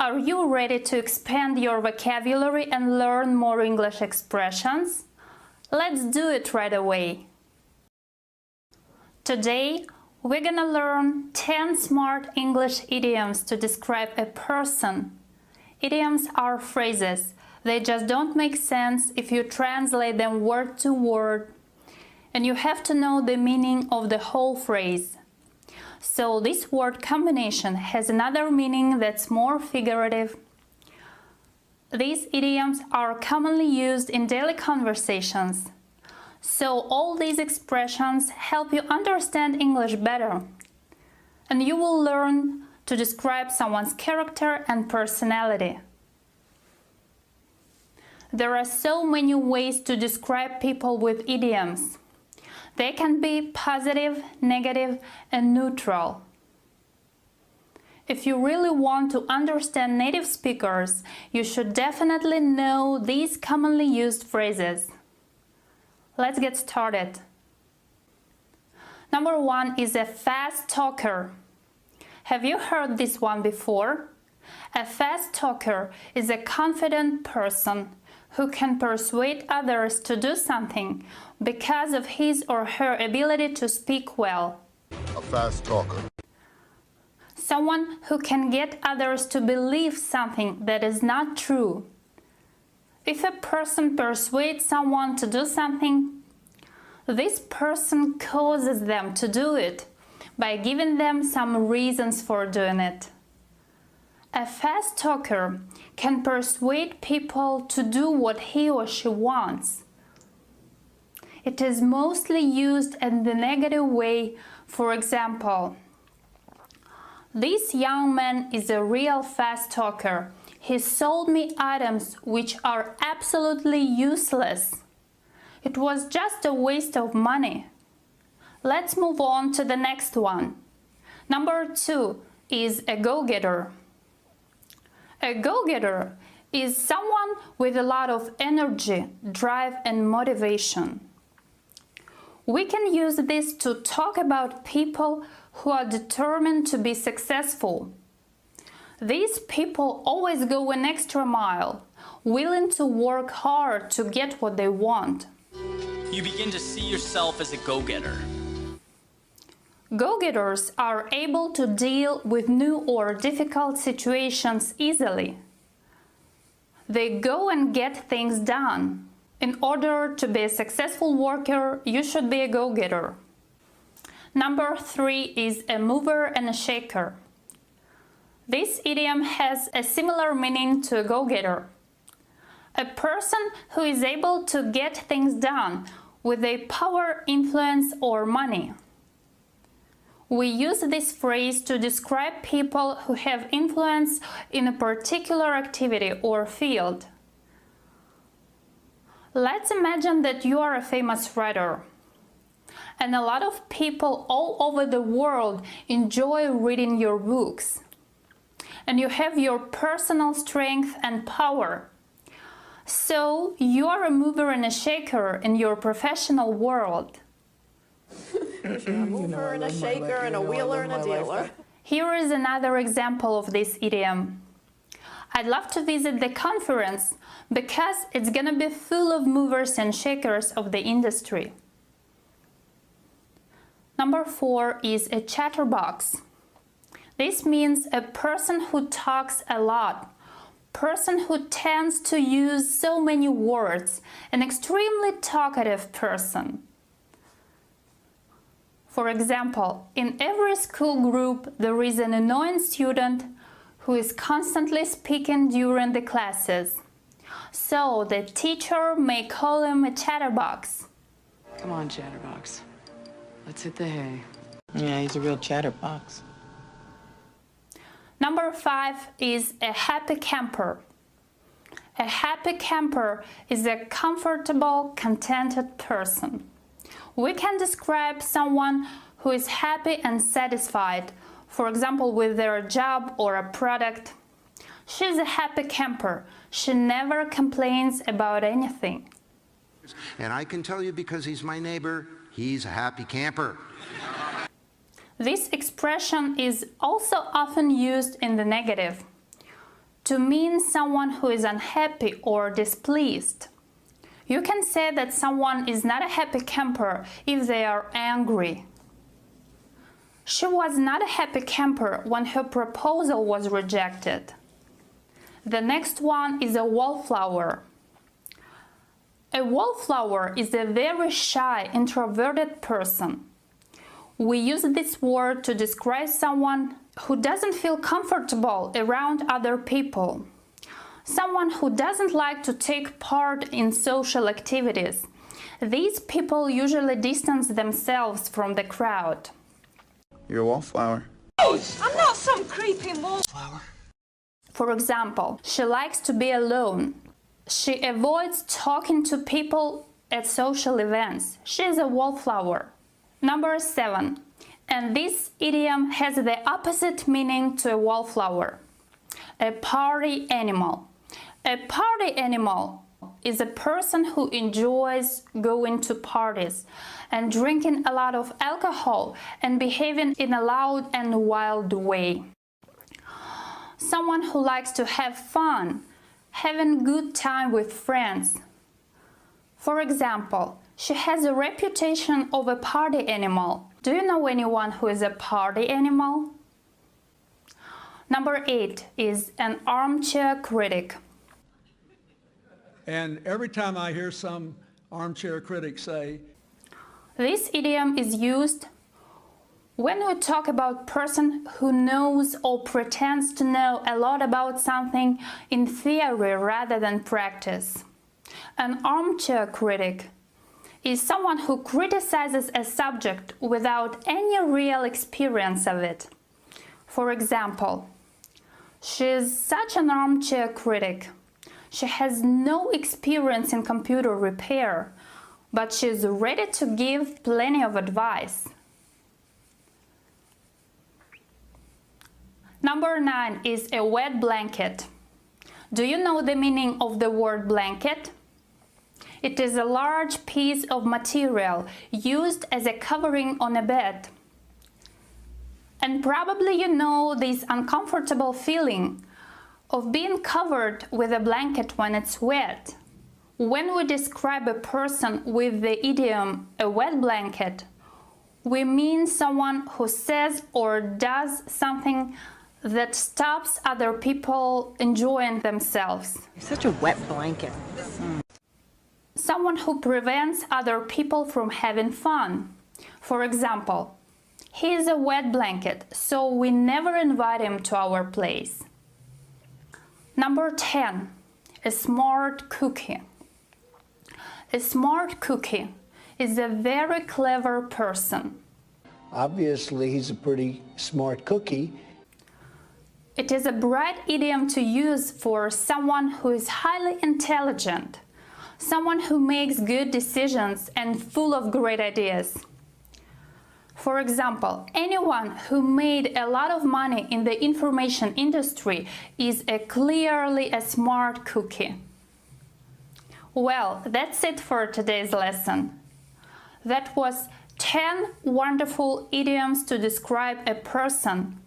Are you ready to expand your vocabulary and learn more English expressions? Let's do it right away. Today, we're gonna learn 10 smart English idioms to describe a person. Idioms are phrases. They just don't make sense if you translate them word to word, and you have to know the meaning of the whole phrase. So this word combination has another meaning that's more figurative. These idioms are commonly used in daily conversations. So all these expressions help you understand English better. And you will learn to describe someone's character and personality. There are so many ways to describe people with idioms. They can be positive, negative, and neutral. If you really want to understand native speakers, you should definitely know these commonly used phrases. Let's get started. Number 1 is a fast talker. Have you heard this one before? A fast talker is a confident person who can persuade others to do something because of his or her ability to speak well. A fast talker. Someone who can get others to believe something that is not true. If a person persuades someone to do something, this person causes them to do it by giving them some reasons for doing it. A fast talker can persuade people to do what he or she wants. It is mostly used in the negative way. For example, this young man is a real fast talker. He sold me items which are absolutely useless. It was just a waste of money. Let's move on to the next one. Number 2 is a go-getter. A go-getter is someone with a lot of energy, drive, and motivation. We can use this to talk about people who are determined to be successful. These people always go an extra mile, willing to work hard to get what they want. You begin to see yourself as a go-getter. Go-getters are able to deal with new or difficult situations easily. They go and get things done. In order to be a successful worker, you should be a go-getter. Number 3 is a mover and a shaker. This idiom has a similar meaning to a go-getter. A person who is able to get things done with a power, influence, or money. We use this phrase to describe people who have influence in a particular activity or field. Let's imagine that you are a famous writer, and a lot of people all over the world enjoy reading your books. And you have your personal strength and power. So you are a mover and a shaker in your professional world. A mover and a shaker and a wheeler and a dealer. Here is another example of this idiom. I'd love to visit the conference because it's gonna be full of movers and shakers of the industry. Number 4 is a chatterbox. This means a person who talks a lot, person who tends to use so many words, an extremely talkative person. For example, in every school group there is an annoying student who is constantly speaking during the classes. So the teacher may call him a chatterbox. Come on, Chatterbox. Let's hit the hay. Yeah, he's a real chatterbox. Number 5 is a happy camper. A happy camper is a comfortable, contented person. We can describe someone who is happy and satisfied, for example, with their job or a product. She's a happy camper. She never complains about anything. And I can tell you, because he's my neighbor, he's a happy camper. This expression is also often used in the negative. to mean someone who is unhappy or displeased. You can say that someone is not a happy camper if they are angry. She was not a happy camper when her proposal was rejected. The next one is a wallflower. A wallflower is a very shy, introverted person. We use this word to describe someone who doesn't feel comfortable around other people. Someone who doesn't like to take part in social activities. These people usually distance themselves from the crowd. You're a wallflower. I'm not some creepy wallflower. For example, she likes to be alone. She avoids talking to people at social events. She is a wallflower. Number 7. And this idiom has the opposite meaning to a wallflower. A party animal. A party animal is a person who enjoys going to parties and drinking a lot of alcohol and behaving in a loud and wild way. Someone who likes to have fun, having a good time with friends. For example, she has a reputation of a party animal. Do you know anyone who is a party animal? Number 8 is an armchair critic. And every time I hear some armchair critic say, this idiom is used when we talk about a person who knows or pretends to know a lot about something in theory rather than practice. An armchair critic is someone who criticizes a subject without any real experience of it. For example, she is such an armchair critic. She has no experience in computer repair, but she is ready to give plenty of advice. Number 9 is a wet blanket. Do you know the meaning of the word blanket? It is a large piece of material used as a covering on a bed. And probably you know this uncomfortable feeling of being covered with a blanket when it's wet. When we describe a person with the idiom a wet blanket, we mean someone who says or does something that stops other people enjoying themselves. You're such a wet blanket. Someone who prevents other people from having fun. For example, he is a wet blanket, so we never invite him to our place. Number 10, a smart cookie. A smart cookie is a very clever person. Obviously, he's a pretty smart cookie. It is a bright idiom to use for someone who is highly intelligent, someone who makes good decisions and full of great ideas. For example, anyone who made a lot of money in the information industry is clearly a smart cookie. Well, that's it for today's lesson. That was 10 wonderful idioms to describe a person.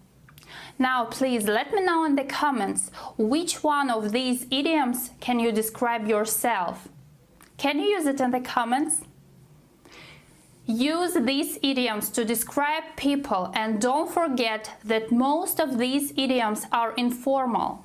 Now, please let me know in the comments which one of these idioms can you describe yourself. Can you use it in the comments? Use these idioms to describe people, and don't forget that most of these idioms are informal.